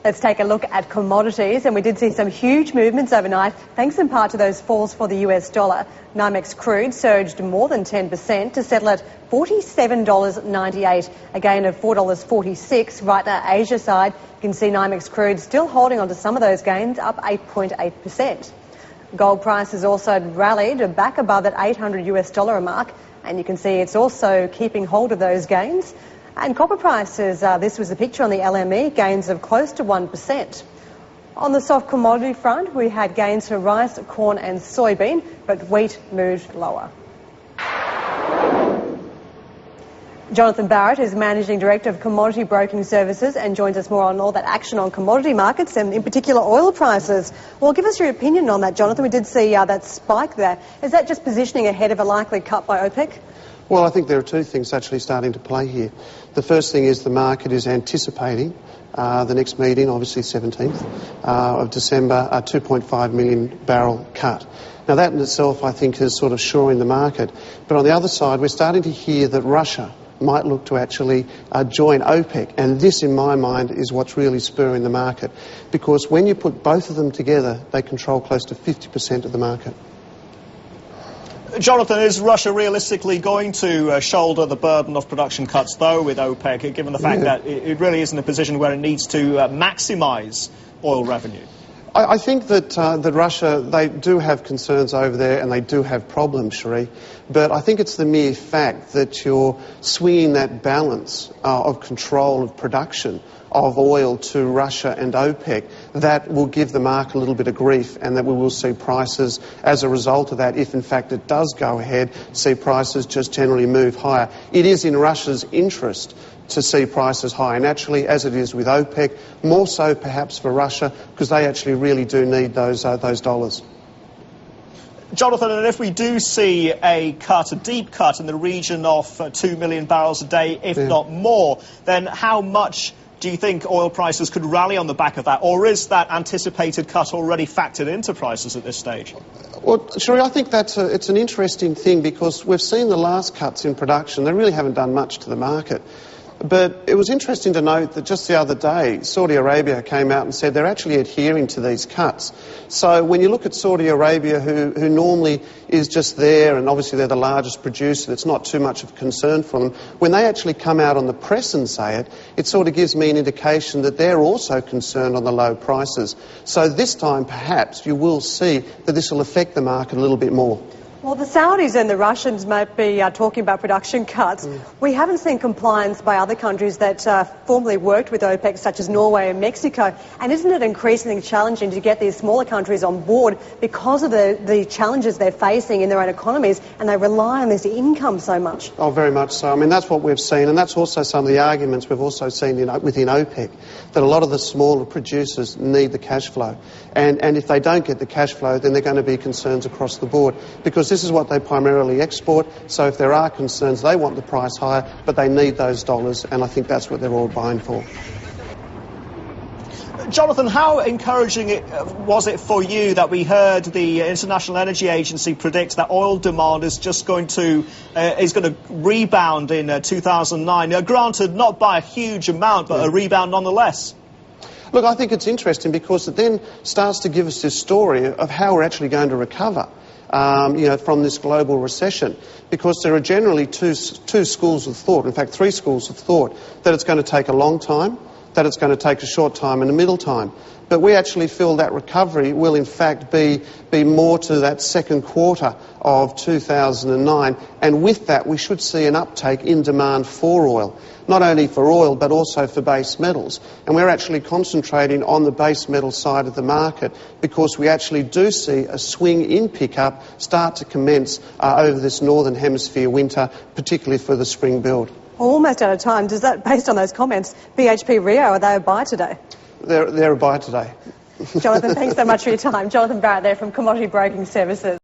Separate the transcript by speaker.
Speaker 1: Let's take a look at commodities, and we did see some huge movements overnight, thanks in part to those falls for the US dollar. NYMEX crude surged more than 10% to settle at $47.98, a gain of $4.46. Right now, Asia side, you can see NYMEX crude still holding on to some of those gains, up 8.8%. Gold prices also rallied back above that $800 US dollar mark, and you can see it's also keeping hold of those gains. And copper prices, this was the picture on the LME, gains of close to 1%. On the soft commodity front, we had gains for rice, corn and soybean, but wheat moved lower. Jonathan Barrett is Managing Director of Commodity Broking Services and joins us more on all that action on commodity markets and in particular oil prices. Well, give us your opinion on that, Jonathan. We did see that spike there. Is that just positioning ahead of a likely cut by OPEC?
Speaker 2: Well, I think there are two things actually starting to play here. The first thing is the market is anticipating the next meeting, obviously 17th of December, a 2.5 million barrel cut. Now that in itself I think is sort of shoring the market. But on the other side, we're starting to hear that Russia might look to actually join OPEC, and this in my mind is what's really spurring the market, because when you put both of them together they control close to 50% of the market.
Speaker 3: Jonathan, is Russia realistically going to shoulder the burden of production cuts, though, with OPEC, given the fact that it really is in a position where it needs to maximise oil revenue?
Speaker 2: I think that Russia, they do have concerns over there and they do have problems, Cherie, but I think it's the mere fact that you're swinging that balance of control of production of oil to Russia and OPEC that will give the market a little bit of grief, and that we will see prices as a result of that, if in fact it does go ahead, see prices just generally move higher. It is in Russia's interest to see prices high, and actually, as it is with OPEC, more so perhaps for Russia, because they actually really do need those dollars.
Speaker 3: Jonathan, and if we do see a cut, a deep cut in the region of 2 million barrels a day, if not more, then how much do you think oil prices could rally on the back of that? Or is that anticipated cut already factored into prices at this stage?
Speaker 2: Well, Cherie, I think it's an interesting thing, because we've seen the last cuts in production. They really haven't done much to the market. But it was interesting to note that just the other day, Saudi Arabia came out and said they're actually adhering to these cuts. So when you look at Saudi Arabia, who normally is just there, and obviously they're the largest producer, it's not too much of a concern for them, when they actually come out on the press and say it, it sort of gives me an indication that they're also concerned on the low prices. So this time, perhaps, you will see that this will affect the market a little bit more.
Speaker 1: Well, the Saudis and the Russians might be talking about production cuts. We haven't seen compliance by other countries that formerly worked with OPEC, such as Norway and Mexico. And isn't it increasingly challenging to get these smaller countries on board because of the challenges they're facing in their own economies, and they rely on this income so much?
Speaker 2: Oh, very much so. I mean, that's what we've seen, and that's also some of the arguments we've also seen within OPEC, that a lot of the smaller producers need the cash flow. And if they don't get the cash flow, then there are going to be concerns across the board, because this is what they primarily export. So if there are concerns, they want the price higher, but they need those dollars, and I think that's what they're all buying for.
Speaker 3: Jonathan, how encouraging was it for you that we heard the International Energy Agency predict that oil demand is just going to rebound in 2009? Granted, not by a huge amount, but a rebound nonetheless.
Speaker 2: Look, I think it's interesting, because it then starts to give us this story of how we're actually going to recover from this global recession, because there are generally two schools of thought, in fact 3 schools of thought, that it's going to take a long time, that it's going to take a short time and a middle time. But we actually feel that recovery will in fact be more to that second quarter of 2009, and with that we should see an uptake in demand for oil. Not only for oil, but also for base metals. And we're actually concentrating on the base metal side of the market, because we actually do see a swing in pickup start to commence over this northern hemisphere winter, particularly for the spring build.
Speaker 1: Almost out of time. Does that, based on those comments, BHP Rio, are they a buy today?
Speaker 2: They're a buy today.
Speaker 1: Jonathan, thanks so much for your time. Jonathan Barrett there from Commodity Broking Services.